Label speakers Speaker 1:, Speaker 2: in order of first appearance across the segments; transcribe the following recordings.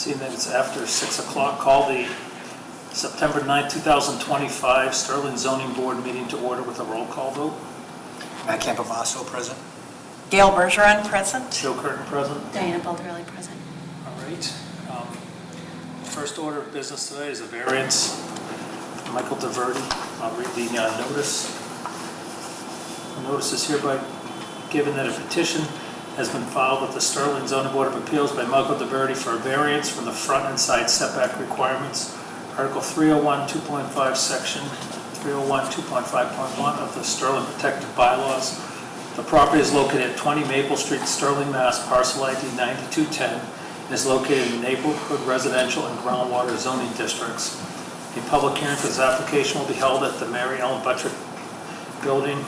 Speaker 1: Seeing that it's after 6 o'clock, call the September 9th, 2025 Sterling Zoning Board meeting to order with a roll call vote.
Speaker 2: Matt Campobasso, present.
Speaker 3: Gail Bergeron, present.
Speaker 1: Joe Curtin present.
Speaker 4: Diana Baldarelli, present.
Speaker 1: All right. First order of business today is a variance. Michael DeVerde. I'll read the notice. The notice is hereby given that a petition has been filed with the Sterling Zoning Board of Appeals by Michael DeVerde for a variance from the front and side setback requirements. Article 301, 2.5, Section 301, 2.5.1 of the Sterling Protective Bylaws. The property is located at 20 Maple Street, Sterling, Mass., parcel ID 9210, and is located in the neighborhood residential and groundwater zoning districts. A public hearing for this application will be held at the Mary Ellen Buttrick Building,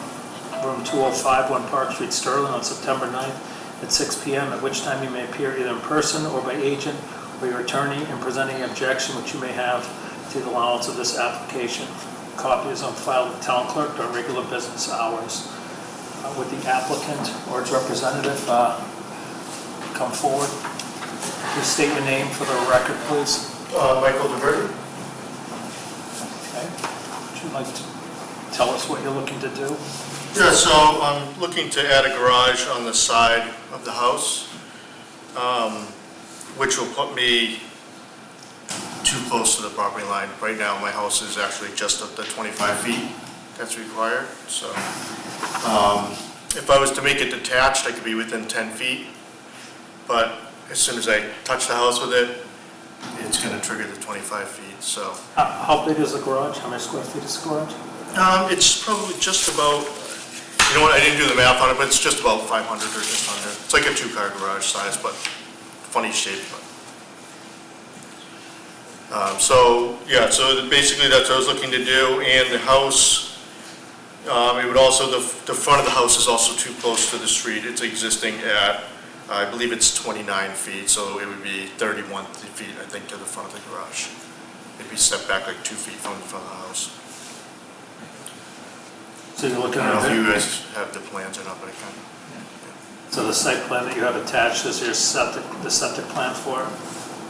Speaker 1: room 205, 1 Park Street, Sterling, on September 9th at 6 p.m., at which time you may appear either in person or by agent or your attorney in presenting an objection which you may have to the allowance of this application. A copy is on file with the town clerk during regular business hours. Would the applicant or its representative come forward? Please state your name for the record, please.
Speaker 5: Michael DeVerde.
Speaker 1: Okay. Would you like to tell us what you're looking to do?
Speaker 5: Yeah, so I'm looking to add a garage on the side of the house, which will put me too close to the property line. Right now, my house is actually just up to 25 feet that's required. So if I was to make it detached, I could be within 10 feet. But as soon as I touch the house with it, it's going to trigger the 25 feet. So
Speaker 1: How big is the garage? How many square feet is the garage?
Speaker 5: it's probably just about, you know what, I didn't do the math on it, but it's just about 500 or just under. It's like a 2-car garage size, but funny shape. So basically that's what I was looking to do. And the house, it would also, the front of the house is also too close to the street. It's existing at, I believe it's 29 feet, so it would be 31 feet, I think, to the front of the garage. It'd be set back like 2 feet from the front of the house.
Speaker 1: So you're looking
Speaker 5: I don't know
Speaker 1: at
Speaker 5: if you guys have the plans or not, but I can.
Speaker 1: So the site plan that you have attached is your the septic plan for it,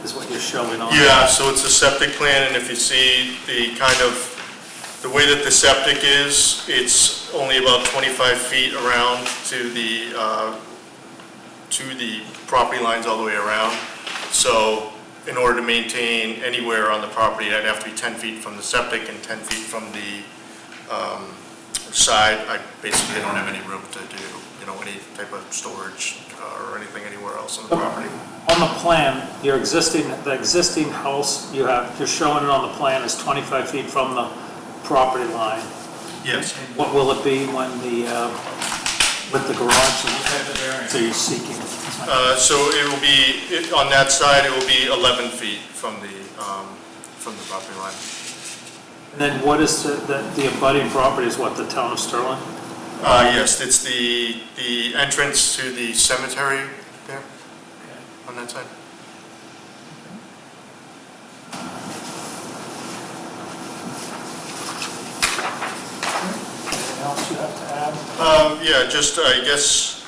Speaker 1: is what you're showing on?
Speaker 5: Yeah, so it's a septic plan, and if you see the way that the septic is, it's only about 25 feet around to the property lines all the way around. So in order to maintain anywhere on the property, I'd have to be 10 feet from the septic and 10 feet from the side. I basically don't have any room to do, any type of storage or anything anywhere else on the property.
Speaker 1: On the plan, the existing house you're showing it on the plan is 25 feet from the property line.
Speaker 5: Yes.
Speaker 1: What will it be when with the garage? So you're seeking?
Speaker 5: So it will be, on that side, it will be 11 feet from the property line.
Speaker 1: And then what is the abutting property is what, the town of Sterling?
Speaker 5: Yes, it's the entrance to the cemetery there, on that side.
Speaker 1: Anything else you have to add?
Speaker 5: Yeah, just, I guess,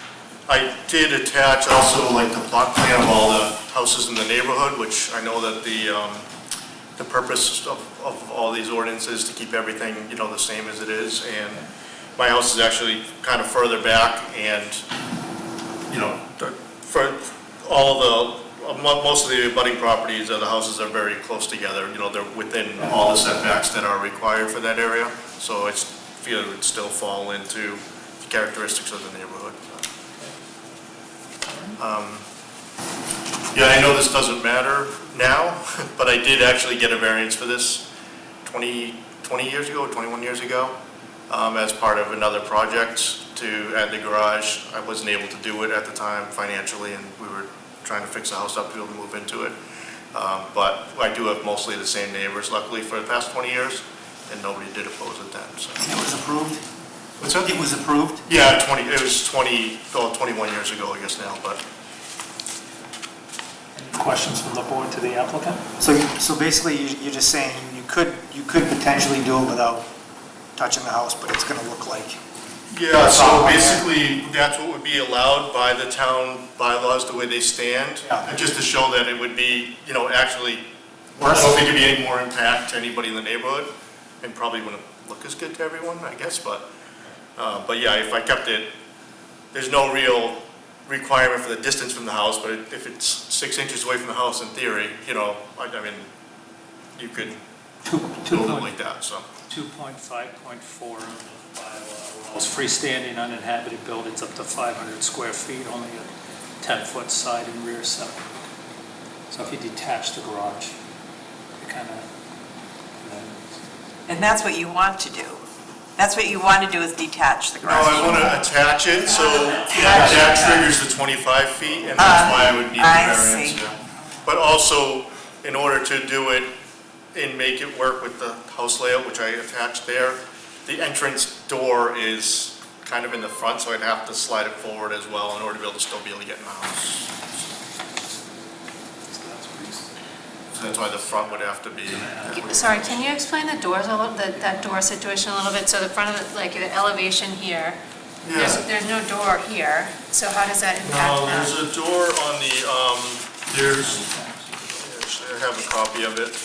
Speaker 5: I did attach also like the plot plan of all the houses in the neighborhood, which I know that the purpose of all these ordinances is to keep everything, the same as it is. And my house is actually kind of further back, and, for most of the abutting properties, the houses are very close together. They're within all the setbacks that are required for that area. So I feel it would still fall into the characteristics of the neighborhood. Yeah, I know this doesn't matter now, but I did actually get a variance for this 20 years ago, 21 years ago, as part of another project to add the garage. I wasn't able to do it at the time financially, and we were trying to fix the house up to be able to move into it. But I do have mostly the same neighbors, luckily, for the past 20 years, and nobody did oppose it then. So.
Speaker 2: And it was approved?
Speaker 5: What's that?
Speaker 2: It was approved?
Speaker 5: Yeah, it was 21 years ago, I guess now, but.
Speaker 1: Questions from the board to the applicant?
Speaker 2: So basically, you're just saying you could potentially do it without touching the house, but it's going to look like
Speaker 5: Yeah, so basically, that's what would be allowed by the town bylaws, the way they stand.
Speaker 2: Yeah.
Speaker 5: And just to show that it would be, actually, I don't think it'd be any more impact to anybody in the neighborhood, and probably wouldn't look as good to everyone, I guess, but yeah, if I kept it, there's no real requirement for the distance from the house, but if it's 6 inches away from the house, in theory, I mean, you could build it like that, so.
Speaker 1: 2.5.4 of the bylaw allows freestanding uninhabited buildings up to 500 square feet, only a 10-foot side and rear setback. So if you detach the garage, it kind of,
Speaker 3: And that's what you want to do. That's what you want to do is detach the
Speaker 5: No,
Speaker 3: garage.
Speaker 5: I want to attach it, so that triggers the 25 feet, and that's why I would need the
Speaker 3: I
Speaker 5: variance,
Speaker 3: see.
Speaker 5: yeah. But also, in order to do it and make it work with the house layout, which I attached there, the entrance door is kind of in the front, so I'd have to slide it forward as well in order to be able to still be able to get in the house. So that's why the front would have to be.
Speaker 4: Sorry, can you explain the doors, that door situation a little bit? So the front of like the elevation here, there's no door here, so how does that impact
Speaker 5: No,
Speaker 4: that?
Speaker 5: there's a door on the, actually, I have a copy of it.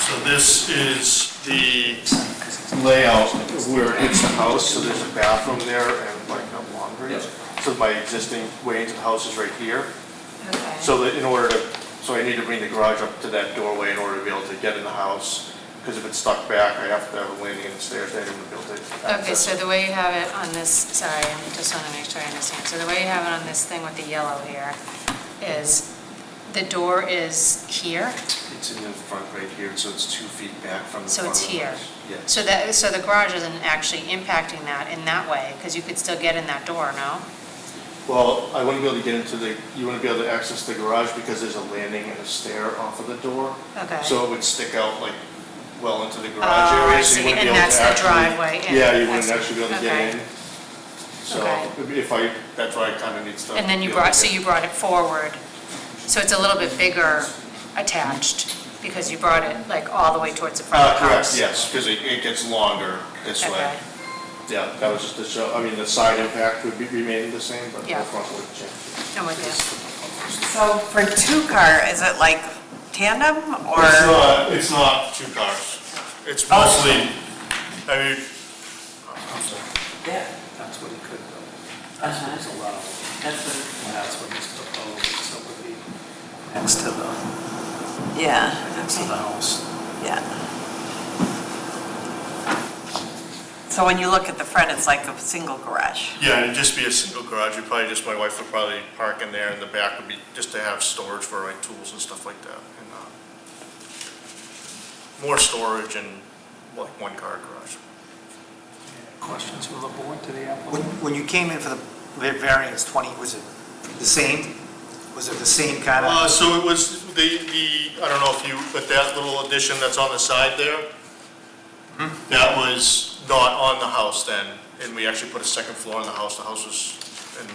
Speaker 5: So this is the layout of where it hits the house, so there's a bathroom there and like a laundry. So my existing way into the house is right here.
Speaker 4: Okay.
Speaker 5: So that so I need to bring the garage up to that doorway in order to be able to get in the house. Because if it's stuck back, I have to have a landing and stairs there to be able to
Speaker 4: Okay,
Speaker 5: access
Speaker 4: so
Speaker 5: it.
Speaker 4: the way you have it on this, sorry, I just want to make sure I understand. So the way you have it on this thing with the yellow here is the door is here,
Speaker 5: It's in the front right here, so it's 2 feet back from the
Speaker 4: so
Speaker 5: front
Speaker 4: it's
Speaker 5: of the
Speaker 4: here.
Speaker 5: house. Yes.
Speaker 4: So the garage isn't actually impacting that in that way, because you could still get in that door, no?
Speaker 5: Well, I wouldn't be able to get into you wouldn't be able to access the garage because there's a landing and a stair off of the door.
Speaker 4: Okay.
Speaker 5: So it would stick out like well into the garage
Speaker 4: Oh,
Speaker 5: area.
Speaker 4: I
Speaker 5: so you
Speaker 4: see,
Speaker 5: wouldn't
Speaker 4: and
Speaker 5: be able
Speaker 4: that's
Speaker 5: to
Speaker 4: the
Speaker 5: actually-
Speaker 4: driveway in.
Speaker 5: Yeah, you
Speaker 4: I
Speaker 5: wouldn't
Speaker 4: see.
Speaker 5: actually be able to
Speaker 4: Okay.
Speaker 5: get in. So
Speaker 4: Okay.
Speaker 5: that's why I kind of need to.
Speaker 4: And then
Speaker 5: be able to get-
Speaker 4: you brought it forward, so it's a little bit bigger attached, because you brought it like all the way towards the front of the house.
Speaker 5: Correct, yes, because it gets longer this way.
Speaker 4: Okay.
Speaker 5: Yeah, that was just to show, I mean, the side impact would be remaining the same, but the
Speaker 4: Yeah.
Speaker 5: front would change.
Speaker 4: I'm with you.
Speaker 3: So for two-car, is it like tandem or?
Speaker 5: It's not 2 cars. It's mostly, I mean,
Speaker 3: Yeah.
Speaker 1: that's what he could do. That's what is allowed,
Speaker 3: That's what,
Speaker 1: and that's what he's proposed, so it would be next to the
Speaker 3: yeah,
Speaker 1: house.
Speaker 3: yeah. So when you look at the front, it's like a single garage.
Speaker 5: yeah, it'd just be a single garage. My wife would probably park in there, and the back would be just to have storage for like tools and stuff like that. And more storage and like 1-car garage.
Speaker 1: Questions from the board to the applicant?
Speaker 2: When you came in for the variance 20, was it the same? Was it the same kind of?
Speaker 5: So it was I don't know if you, but that little addition that's on the side there, that was not on the house then, and we actually put a second floor on the house. The house was in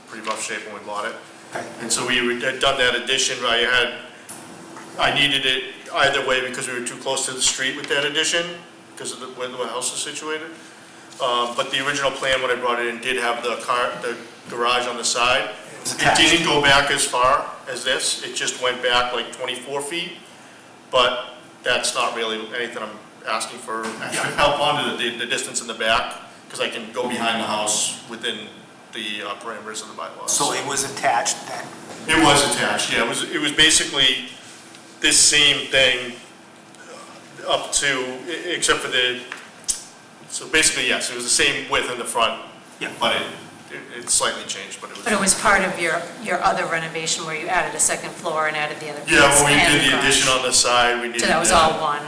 Speaker 5: pretty rough shape when we bought it.
Speaker 2: Okay.
Speaker 5: And so we had done that addition, I needed it either way because we were too close to the street with that addition, because of where the house is situated. But the original plan, when I brought it in, did have the garage on the side. It didn't go back as far as this, it just went back like 24 feet, but that's not really anything I'm asking for extra help on, the distance in the back, because I can go behind the house within the parameters of the bylaws.
Speaker 2: So it was attached then?
Speaker 5: It was attached, yeah, it was basically this same thing up to, except for so basically, yes, it was the same width in the front.
Speaker 2: Yeah.
Speaker 5: But it slightly changed, but it was.
Speaker 4: But it was part of your other renovation where you added a second floor and added the other piece
Speaker 5: Yeah, when we
Speaker 4: and
Speaker 5: did the
Speaker 4: garage.
Speaker 5: addition on the side, we needed
Speaker 4: So that was all one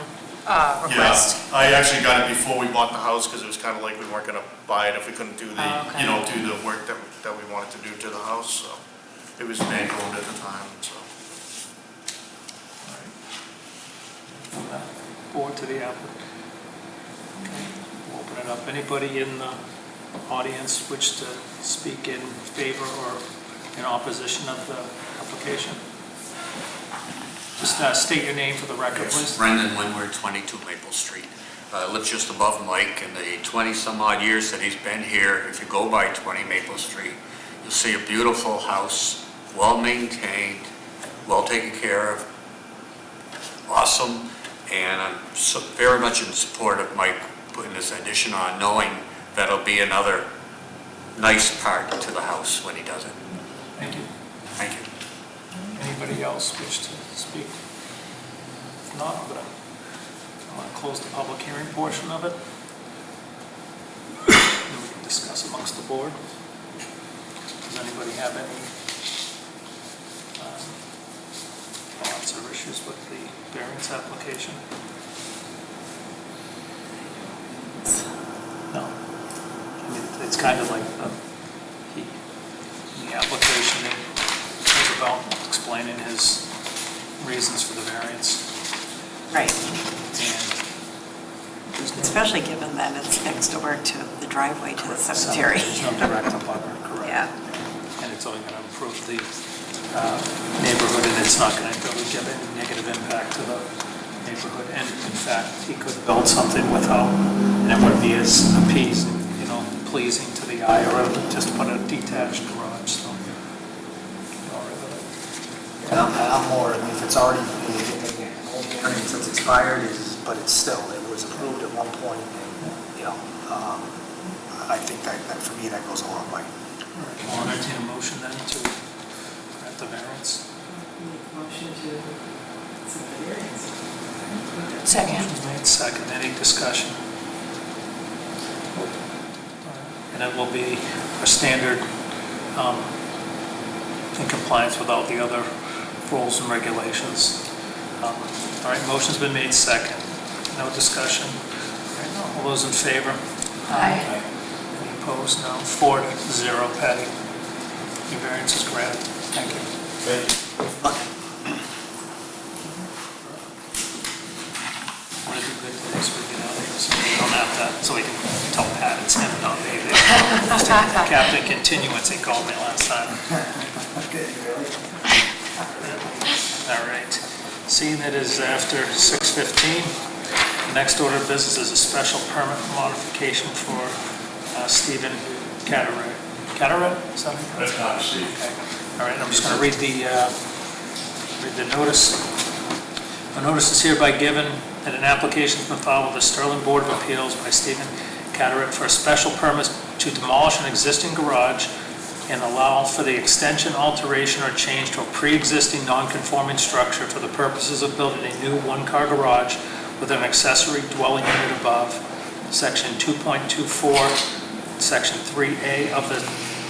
Speaker 4: request?
Speaker 5: Yeah, I actually got it before we bought the house, because it was kind of like we weren't gonna buy it if we couldn't do
Speaker 4: Oh, okay.
Speaker 5: do the work that we wanted to do to the house, so. It was bankrolled at the time, so.
Speaker 1: From the board to the applicant. Okay, we'll open it up. Anybody in the audience wish to speak in favor or in opposition of the application? Just state your name for the record, please.
Speaker 6: Brendan Windward, 22 Maple Street. lives just above Mike. In the 20-some odd years that he's been here, if you go by 20 Maple Street, you'll see a beautiful house, well-maintained, well taken care of, awesome. And I'm very much in support of Mike putting this addition on, knowing that it'll be another nice part to the house when he does it.
Speaker 1: Thank you.
Speaker 6: Thank you.
Speaker 1: Anybody else wish to speak? If not, I'm going to close the public hearing portion of it. And we can discuss amongst the board. Does anybody have any thoughts or issues with the variance application? No. I mean, it's kind of like the application is about explaining his reasons for the variance.
Speaker 3: Right,
Speaker 1: And there's no
Speaker 3: especially given that it's next door to the driveway to the cemetery.
Speaker 1: There's no direct abutter, correct?
Speaker 3: Yeah.
Speaker 1: And it's only going to improve the neighborhood, and it's not going to really give any negative impact to the neighborhood. And in fact, he could build something without, and it wouldn't be as appeasing, pleasing to the eye, or just put a detached garage, so. All right with it.
Speaker 2: And I'm more, I mean, if it's already, an old variance that's expired, but it's still, it was approved at one point, and, I think that for me, that goes a long way.
Speaker 1: All right, I'll entertain a motion then to grant the variance.
Speaker 3: Motion to accept the variance.
Speaker 4: Second.
Speaker 1: Motion's made, second. Any discussion? And it will be a standard in compliance with all the other rules and regulations. All right, motion's been made, second. No discussion? All right, all those in favor?
Speaker 4: Aye.
Speaker 1: Any opposed? No. 4-0, Patty. Your variance is granted. Thank you. Want to do good today so we get out of here, so we don't have to, so we can tell Pat it's him, not me. Captain Continuance, he called me last time. All right. Seeing it is after 6:15, the next order of business is a special permit modification for Stephen Cataract. Cataract? Is that it?
Speaker 7: That's not Steve.
Speaker 1: Okay. All right, I'm just going to read the notice. A notice is hereby given that an application has been filed with the Sterling Board of Appeals by Stephen Cataract for a special permit to demolish an existing garage and allow for the extension, alteration, or change to a pre-existing non-conforming structure for the purposes of building a new one-car garage with an accessory dwelling unit above, Section 2.24, Section 3A of the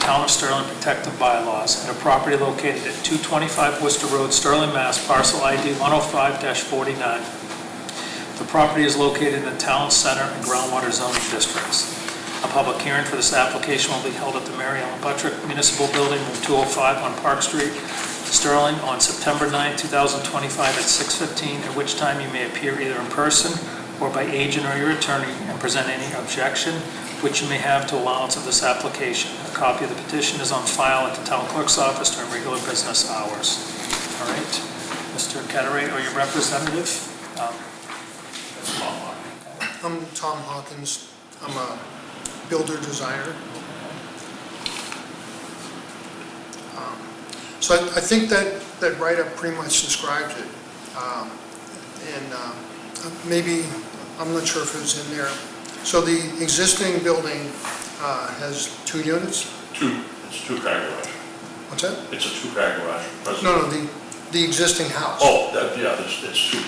Speaker 1: Town of Sterling Protective Bylaws, at a property located at 225 Worcester Road, Sterling, Mass., parcel ID 105-49. The property is located in the town center and groundwater zoning districts. A public hearing for this application will be held at the Mary Ellen Buttrick Municipal Building, room 205 on Park Street, Sterling, on September 9, 2025 at 6:15, at which time you may appear either in person or by agent or your attorney and present any objection which you may have to allowance of this application. A copy of the petition is on file at the town clerk's office during regular business hours. All right, Mr. Cataract, or your representative?
Speaker 8: I'm Tom Hawkins. I'm a builder designer. So I think that write-up pretty much describes it. Maybe, I'm not sure if it was in there. So the existing building has 2 units?
Speaker 7: It's a two-car garage.
Speaker 8: What's that?
Speaker 7: It's a two-car garage.
Speaker 8: No, the existing house.
Speaker 7: Oh, yeah, it's two.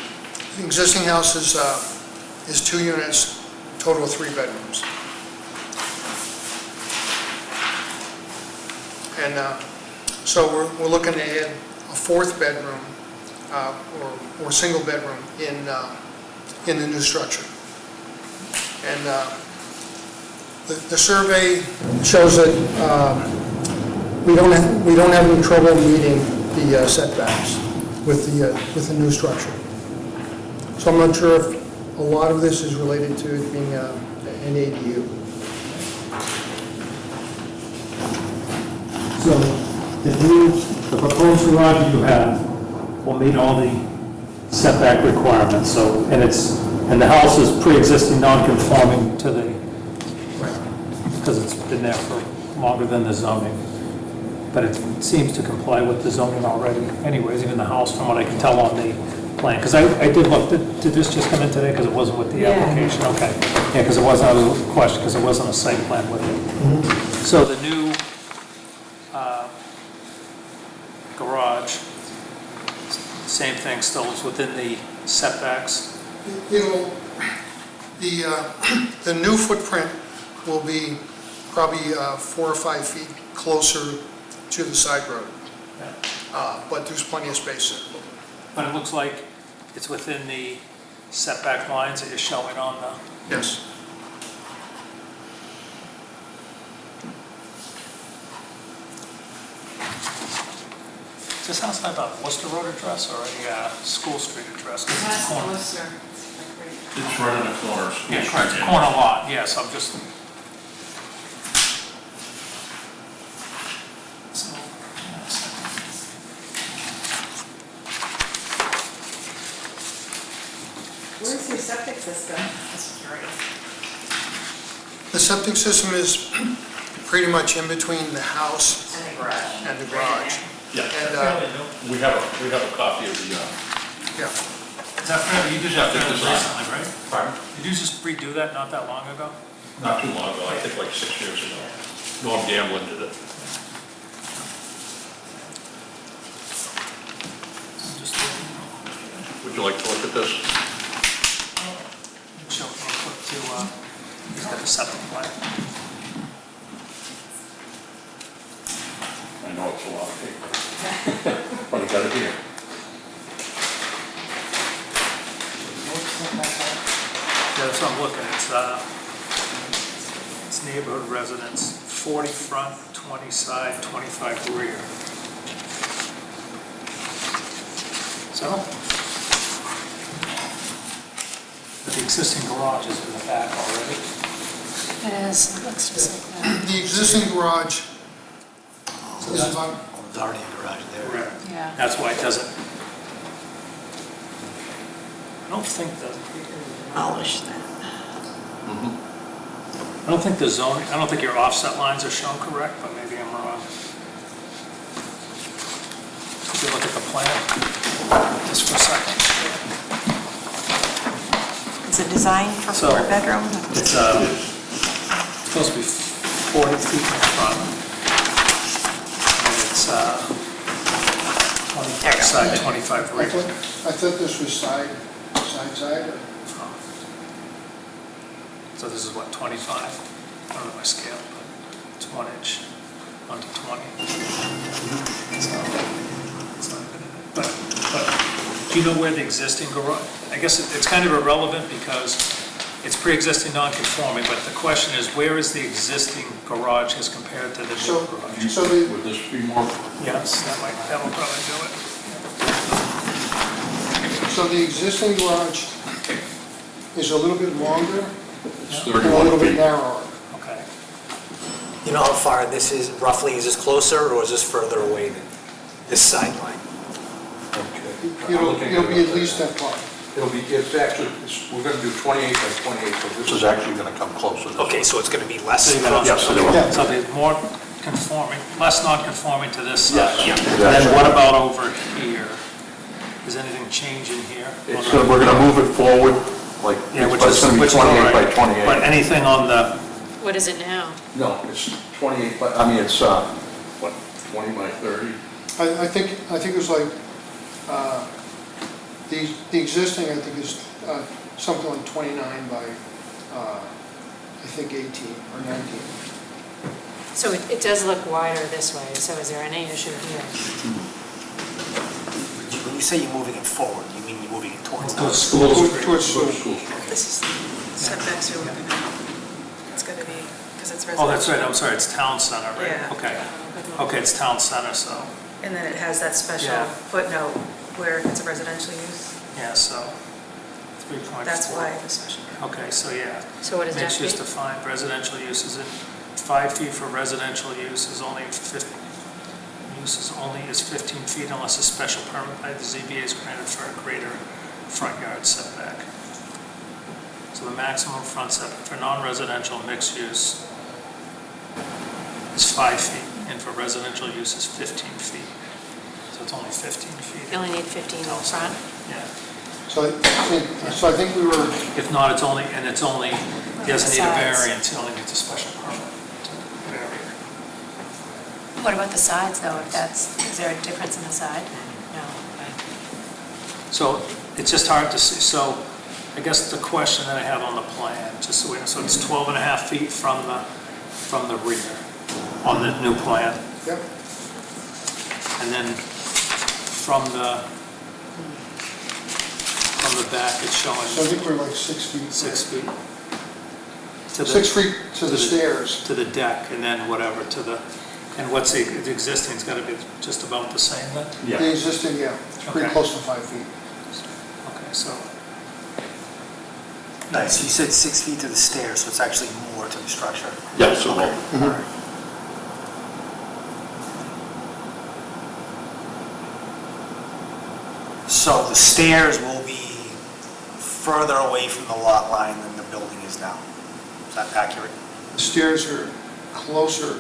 Speaker 8: The existing house is 2 units, total of 3 bedrooms. And so we're looking to add a 4th bedroom or single bedroom in the new structure. And the survey shows that we don't have any trouble meeting the setbacks with the new structure. So I'm not sure if a lot of this is related to it being an ADU.
Speaker 1: So the proposed garage you have will meet all the setback requirements, so, and it's And the house is pre-existing non-conforming to the, because it's been there for longer than the zoning. But it seems to comply with the zoning already anyways, even the house, from what I can tell on the plan. Because I did look, did this just come in today because it wasn't with the
Speaker 3: Yeah.
Speaker 1: application? Okay. Yeah, because it wasn't, I was a question, because it wasn't a site plan with it. So the new garage, same thing, still is within the setbacks?
Speaker 8: It'll, the new footprint will be probably 4 or 5 feet closer to the side road, but there's plenty of space there.
Speaker 1: But it looks like it's within the setback lines that you're showing on the...
Speaker 8: Yes.
Speaker 1: Does this house have a Worcester Road address or a School Street address? 'Cause it's corner.
Speaker 7: It's right on the corner.
Speaker 1: Yeah, correct, it's corner lot, yes, I'm just... So, yeah, a second.
Speaker 3: Where's your septic system? Just curious.
Speaker 8: The septic system is pretty much in between the house
Speaker 3: And the garage.
Speaker 8: and the garage.
Speaker 7: Yeah,
Speaker 8: And,
Speaker 7: we have a copy of the,
Speaker 8: yeah,
Speaker 1: Is that fair? You did that fairly recently, right?
Speaker 7: pardon?
Speaker 1: Did you just redo that not that long ago?
Speaker 7: Not too long ago, I think like 6 years ago. Norm Gamblin did it.
Speaker 1: I'm just looking.
Speaker 7: Would you like to look at this?
Speaker 1: Show real quick to, he's got the septic plan.
Speaker 7: I know it's a lot of paper. But I got it here.
Speaker 1: Yeah, that's what I'm looking at. It's neighborhood residence, 40 front, 20 side, 25 rear. So, but the existing garage is in the back already.
Speaker 4: It is, it looks just like that.
Speaker 8: the existing garage is about,
Speaker 2: There's already a garage there.
Speaker 1: Correct.
Speaker 4: Yeah.
Speaker 1: That's why it doesn't, I don't think
Speaker 3: Demolish that.
Speaker 1: I don't think the zoning, I don't think your offset lines are shown correct, but maybe I'm wrong. If you look at the plan, just for a second.
Speaker 3: Is it designed for
Speaker 1: So-
Speaker 3: 4-bedroom?
Speaker 1: It's supposed to be 40 feet in front. And it's 25 side, 25
Speaker 8: I
Speaker 1: rear.
Speaker 8: thought this was side, or?
Speaker 1: So this is what, 25? I don't know my scale, but it's 1 inch onto 20. So, it's not good. But do you know where the existing garage, I guess it's kind of irrelevant because it's pre-existing non-conforming, but the question is, where is the existing garage as compared to the new
Speaker 8: So,
Speaker 1: garage?
Speaker 8: so the,
Speaker 7: Would this be more?
Speaker 1: Yes, that will probably do it.
Speaker 8: so the existing garage is a little bit longer
Speaker 7: It's
Speaker 8: and a little
Speaker 7: 31
Speaker 8: bit
Speaker 7: feet.
Speaker 8: narrower.
Speaker 1: Okay.
Speaker 2: You know how far this is roughly? Is this closer or is this further away than this sideline?
Speaker 8: It'll be at least that far.
Speaker 9: It'll be, it's actually, we're gonna do 28 by 28, so this is actually gonna come closer.
Speaker 2: Okay, so it's going to be less.
Speaker 1: So you're gonna,
Speaker 7: Yes, it will.
Speaker 8: Yeah.
Speaker 1: so the more conforming, less non-conforming to this side.
Speaker 7: Yes.
Speaker 1: And then what about over here? Is anything changing here?
Speaker 9: It's, we're gonna move it forward, like,
Speaker 1: Yeah, which
Speaker 9: but
Speaker 1: is,
Speaker 9: it's gonna be
Speaker 1: which is all
Speaker 9: 28 by
Speaker 1: right.
Speaker 9: 28.
Speaker 1: But anything on the,
Speaker 4: What is it now?
Speaker 9: No, it's 28, but, I mean, it's, what, 20 by 30?
Speaker 8: I think it was like, the existing, I think is something like 29 by, I think 18 or 19.
Speaker 4: So it does look wider this way, so is there any issue here?
Speaker 2: When you say you're moving it forward, you mean you're moving it towards the
Speaker 1: to
Speaker 2: house?
Speaker 1: school street?
Speaker 8: Towards school.
Speaker 10: This is setbacks you're looking at. It's gonna be, because it's residential.
Speaker 1: Oh, that's right, I'm sorry, it's town center, right?
Speaker 10: Yeah.
Speaker 1: Okay, okay, it's town center, so,
Speaker 10: And then it has that special
Speaker 1: Yeah.
Speaker 10: footnote where it's a residential use.
Speaker 1: yeah, so 3.4.
Speaker 10: That's why the special.
Speaker 1: Okay, so yeah.
Speaker 4: So what does that
Speaker 1: Mixed use
Speaker 4: be?
Speaker 1: defined, residential uses in 5 feet for residential use is only 50, use is 15 feet unless a special permit by the ZBA is granted for a greater front yard setback. So the maximum front setback for non-residential mixed use is 5 feet, and for residential use is 15 feet. So it's only 15 feet.
Speaker 4: You only need 15 in the front?
Speaker 1: Yeah.
Speaker 8: So I think we were,
Speaker 1: If not, it's only, he doesn't need a
Speaker 4: Sides.
Speaker 1: variance, he only needs a special permit to vary.
Speaker 4: What about the sides, though, if is there a difference in the side? No.
Speaker 1: So it's just hard to see. So I guess the question that I have on the plan, just so we know, so it's 12 and a half feet from the rear on the new plan.
Speaker 8: yep,
Speaker 1: And then from the back, it's
Speaker 8: so I
Speaker 1: showing
Speaker 8: think we're like 6 feet.
Speaker 1: 6 feet. To the-
Speaker 8: 6 feet to the stairs.
Speaker 1: To the deck, and then whatever, and what's the existing's got to be just about the same then?
Speaker 8: The existing, yeah, it's pretty
Speaker 1: Okay.
Speaker 8: close to 5 feet.
Speaker 1: Okay, so,
Speaker 2: Nice, you said 6 feet to the stairs, so it's actually more to the structure.
Speaker 9: Yes, it will.
Speaker 2: All right. So the stairs will be further away from the lot line than the building is now. Is that accurate?
Speaker 8: The stairs are closer,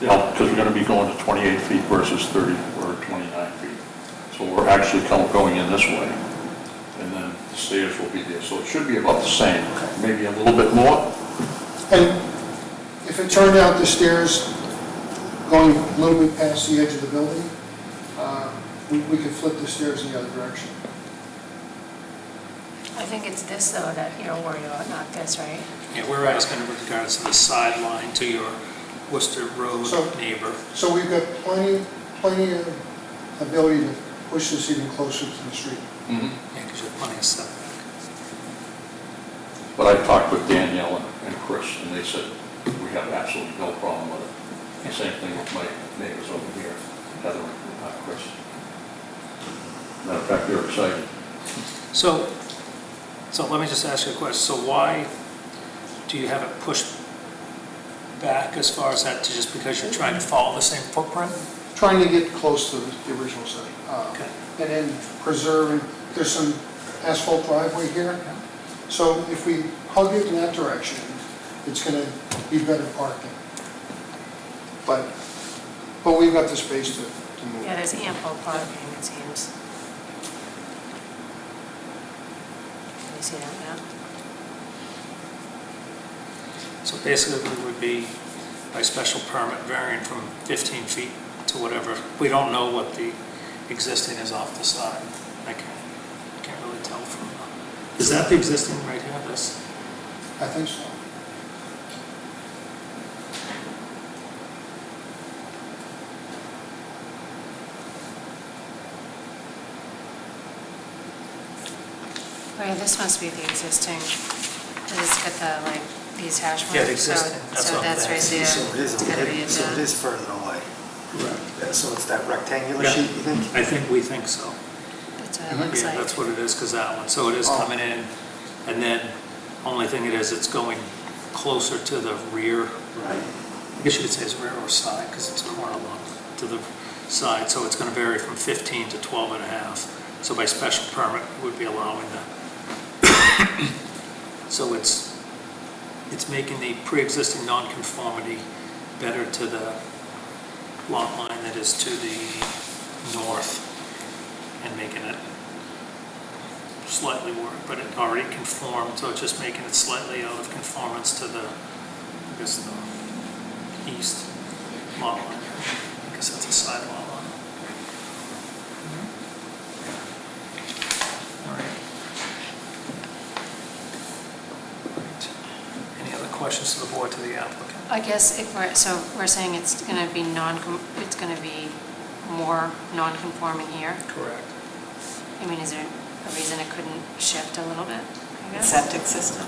Speaker 9: Yeah, because we're going to be going to 28 feet versus 30 or 29 feet. So we're actually going in this way, and then the stairs will be there. So it should be about the same, maybe a little bit more.
Speaker 8: and if it turned out the stairs going a little bit past the edge of the building, we could flip the stairs in the other direction.
Speaker 4: I think it's this, though, that you're worried about, not this, right?
Speaker 1: yeah, we're asking in regards to the sideline to your Worcester Road
Speaker 8: So-
Speaker 1: neighbor.
Speaker 8: So we've got plenty of ability to push this even closer to the street.
Speaker 1: Yeah, because you have plenty of setback.
Speaker 9: But I talked with Danielle and Chris, and they said we have absolutely no problem with it. The same thing with my neighbors over here, Heather and Chris. Matter of fact, they're excited.
Speaker 1: So let me just ask you a question. So why do you have it pushed back as far as that, to just because you're trying to follow the same footprint?
Speaker 8: Trying to get close to the original site.
Speaker 1: Okay.
Speaker 8: And then preserving, there's some asphalt driveway here. So if we hug it in that direction, it's going to be better parking. But we've got the space to move.
Speaker 4: Yeah, there's ample parking, it seems. Can you see that now?
Speaker 1: So basically, we would be by special permit varying from 15 feet to whatever. We don't know what the existing is off the side. I can't really tell from, is that the existing right here, this?
Speaker 8: I think so.
Speaker 4: Oh, yeah, this must be the existing. It's got the, like, these hash marks.
Speaker 1: Yeah, the existing, that's
Speaker 4: So
Speaker 1: what I'm
Speaker 4: that's right
Speaker 1: saying.
Speaker 4: there.
Speaker 2: So it is,
Speaker 4: It's gotta be
Speaker 2: so it
Speaker 4: done.
Speaker 2: is further away.
Speaker 1: Correct.
Speaker 2: Yeah, so it's that rectangular
Speaker 1: Yeah.
Speaker 2: sheet, you think?
Speaker 1: I think we think so.
Speaker 4: That's what it looks
Speaker 1: Yeah,
Speaker 4: like.
Speaker 1: that's what it is, because that one, so it is
Speaker 2: Oh.
Speaker 1: coming in, and then, only thing it is, it's going closer to the rear,
Speaker 2: Right.
Speaker 1: I guess you could say it's rear or side, because it's corner lot, to the side, so it's gonna vary from 15 to 12 and a half. So by special permit, we would be allowing that. So it's making the pre-existing nonconformity better to the lot line that is to the north, and making it slightly work, but it already conformed, so it's just making it slightly out of conformance to the, I guess, the east lot line. I guess that's a side lot line. All right. Right. Any other questions to the board, to the applicant?
Speaker 4: I guess if we're saying it's gonna be it's gonna be more non-conforming here?
Speaker 1: Correct.
Speaker 4: I mean, is there a reason it couldn't shift a little bit, I guess?
Speaker 3: Septic system.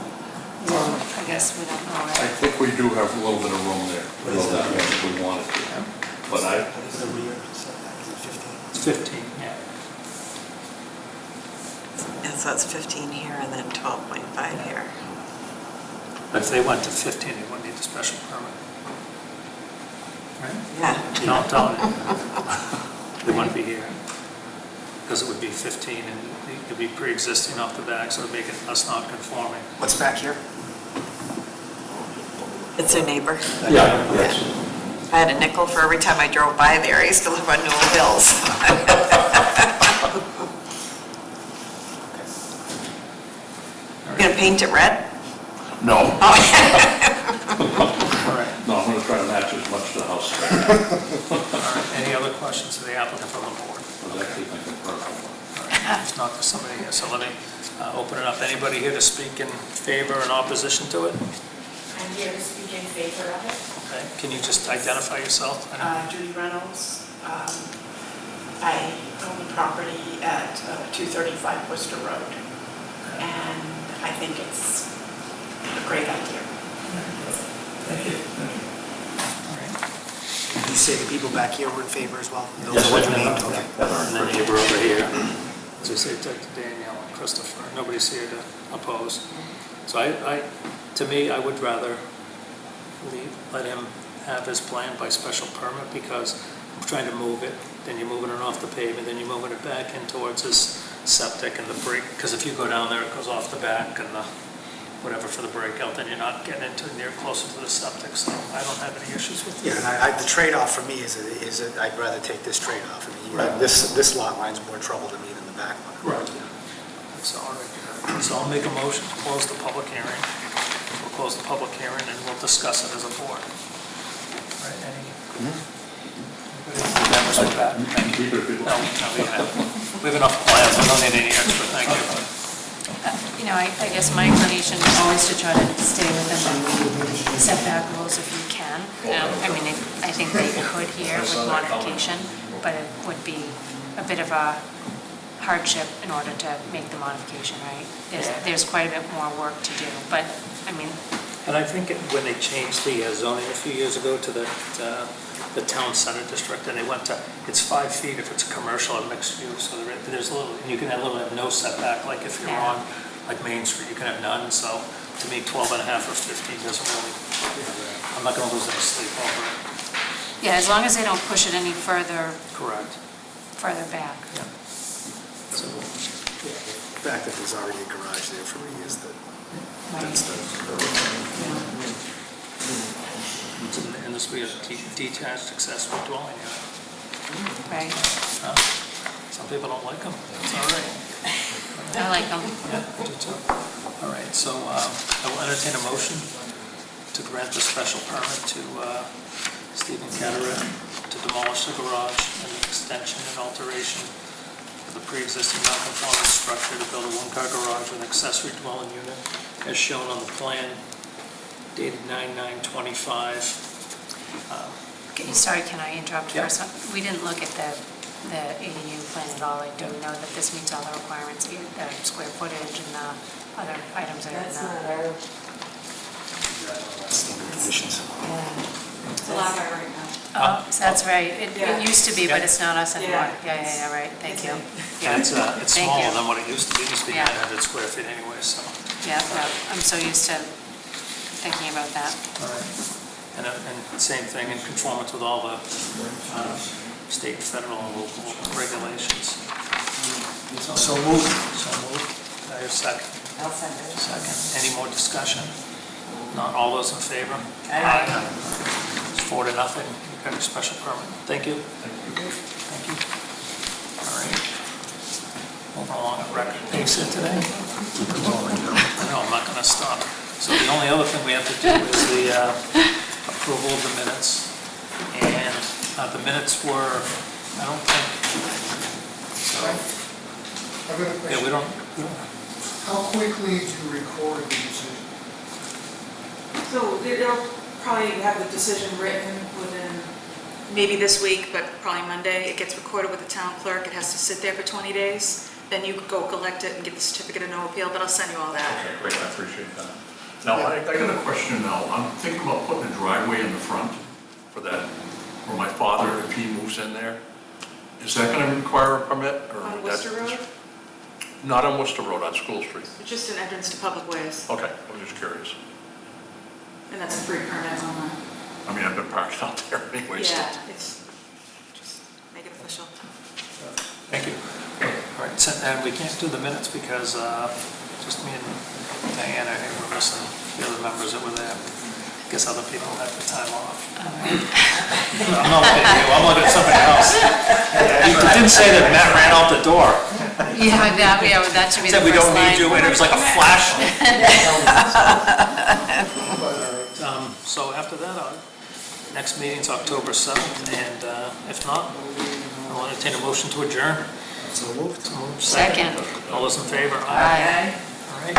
Speaker 4: Well, I guess we don't know,
Speaker 9: I
Speaker 4: right?
Speaker 9: think we do have a little bit of room there, a little bit more if we wanted to. But
Speaker 2: What is the rear setback? Is it 15?
Speaker 1: It's 15, yeah.
Speaker 3: And so it's 15 here and then 12.5 here.
Speaker 1: But if they went to 15, they wouldn't need the special permit. Right?
Speaker 3: Yeah.
Speaker 1: You know what I'm telling you? They wouldn't be here. because it would be 15 and it would be pre-existing off the back, so it'd make it less non-conforming.
Speaker 2: What's back here?
Speaker 3: It's their neighbor.
Speaker 9: Yeah, yes.
Speaker 3: I had a nickel for every time I drove by there. I used to live on Newell Hills. You gonna paint it red?
Speaker 9: No,
Speaker 1: All right.
Speaker 9: no, I'm gonna try to match as much to the house.
Speaker 1: All right. Any other questions to the applicant from the board?
Speaker 9: I was actually thinking purple.
Speaker 1: All right. If not, there's somebody here, so let me open it up. Anybody here to speak in favor or in opposition to it?
Speaker 10: I'm here to speak in favor of it.
Speaker 1: Okay, can you just identify yourself?
Speaker 10: Judy Reynolds. I own the property at 235 Worcester Road, and I think it's a great idea.
Speaker 1: Thank you.
Speaker 2: Did you say the people back here were in favor as well? Those
Speaker 1: Yes,
Speaker 2: are what you
Speaker 1: and
Speaker 2: named?
Speaker 1: then-
Speaker 2: Okay.
Speaker 1: And then neighbor over here, as I say, to Danielle and Christopher, nobody's here to oppose. So to me, I would rather let him have his plan by special permit, because I'm trying to move it, then you're moving it off the pavement, then you're moving it back in towards his septic and the break, because if you go down there, it goes off the back and the, whatever for the breakout, then you're not getting into near closer to the septic, so I don't have any issues with it.
Speaker 2: Yeah, and the trade-off for me is I'd rather take this trade-off. I mean,
Speaker 1: Right.
Speaker 2: this lot line's more trouble to me than the back one.
Speaker 1: Right. So, all right. So I'll make a motion to close the public hearing. We'll close the public hearing and we'll discuss it as a board. All right, any? Members with that? Thank you.
Speaker 9: Keep it if you
Speaker 1: No,
Speaker 9: want.
Speaker 1: we have enough plans, we don't need any extra, thank you.
Speaker 4: You know, I guess my inclination is always to try to stay within the setback rules if you can. I mean, I think they could here with modification, but it would be a bit of a hardship in order to make the modification, right? There's quite a bit more work to do, but, I mean,
Speaker 1: And I think when they changed the zoning a few years ago to the town center district, and they went to, it's 5 feet if it's commercial or mixed use, so there's a little, and you can have no setback, like if you're
Speaker 4: Yeah.
Speaker 1: on, like Main Street, you can have none, so to me, 12 and a half or 15 doesn't really, I'm not gonna lose any sleep over it.
Speaker 4: yeah, as long as they don't push it any further
Speaker 1: Correct.
Speaker 4: back.
Speaker 1: Yeah. So,
Speaker 2: The fact that there's already a garage there for me is that,
Speaker 1: and this will be a detached accessory dwelling unit.
Speaker 4: Right,
Speaker 1: Some people don't like them, it's all right.
Speaker 4: I like them.
Speaker 1: Yeah, I do too. All right, so I will entertain a motion to grant the special permit to Stephen Cataract to demolish the garage and the extension and alteration of the pre-existing non-conforming structure to build a one-car garage with accessory dwelling unit as shown on the plan dated 9/9/25.
Speaker 4: Sorry, can I interrupt for
Speaker 1: Yeah.
Speaker 4: a second? We didn't look at the ADU plan at all. I don't know that this meets all the requirements, the square footage and the other items that are in
Speaker 10: That's
Speaker 4: the...
Speaker 10: not our,
Speaker 2: standard conditions.
Speaker 10: it's allowed by right now.
Speaker 4: Oh, so that's right. It
Speaker 10: Yeah.
Speaker 4: used to be, but it's not us anymore.
Speaker 10: Yeah.
Speaker 4: Yeah, right. Thank you.
Speaker 1: And it's
Speaker 4: Thank
Speaker 1: smaller
Speaker 4: you.
Speaker 1: than what it used to be. It used to be
Speaker 4: Yeah.
Speaker 1: 900 square feet anyway, so.
Speaker 4: Yeah, I'm so used to thinking about that.
Speaker 1: All right. And same thing in conformance with all the state, federal, and local regulations.
Speaker 2: So moved.
Speaker 1: So moved. I have a second.
Speaker 3: I'll send it.
Speaker 1: Second. Any more discussion? Not all those in favor?
Speaker 3: Aye.
Speaker 1: It's 4-0. You got your special permit. Thank you. Thank you. All right. Moving along at record pace here today. No, I'm not going to stop. So the only other thing we have to do is the approval of the minutes. And the minutes were, I don't think, so,
Speaker 8: I've got a
Speaker 1: yeah, we
Speaker 8: question.
Speaker 1: don't,
Speaker 8: How quickly do you record the decision?
Speaker 10: So they'll probably have the decision written within, maybe this week, but probably Monday. It gets recorded with the town clerk. It has to sit there for 20 days. Then you could go collect it and get the certificate of no appeal, but I'll send you all that.
Speaker 7: Okay, great, I appreciate that. Now, I got a question now. I'm thinking about putting a driveway in the front for that, for my father, if he moves in there. Is that gonna require a permit? Or
Speaker 10: On
Speaker 7: would
Speaker 10: Worcester
Speaker 7: that-
Speaker 10: Road,
Speaker 7: Not on Worcester Road, on School Street.
Speaker 10: it's just an entrance to public ways,
Speaker 7: Okay, I was just curious.
Speaker 10: and that's a free permit on
Speaker 7: I mean, I've been parked out there
Speaker 10: that.
Speaker 7: anyways.
Speaker 10: Yeah, it's, just make it official.
Speaker 1: thank you. and we can't do the minutes because just me and Diana, I think we're missing the other members that were there. I guess other people had the time off. I'm not looking at you, I'm looking at somebody else. You didn't say that Matt ran out the door.
Speaker 4: Yeah, that should be the
Speaker 1: Said we
Speaker 4: first
Speaker 1: don't need
Speaker 4: line.
Speaker 1: you, and it was like a flash. So after that, our next meeting's October 7th, and if not, I'll entertain a motion to adjourn.
Speaker 2: So moved.
Speaker 1: So moved.
Speaker 4: Second.
Speaker 1: All those in favor?
Speaker 3: Aye.
Speaker 1: All right.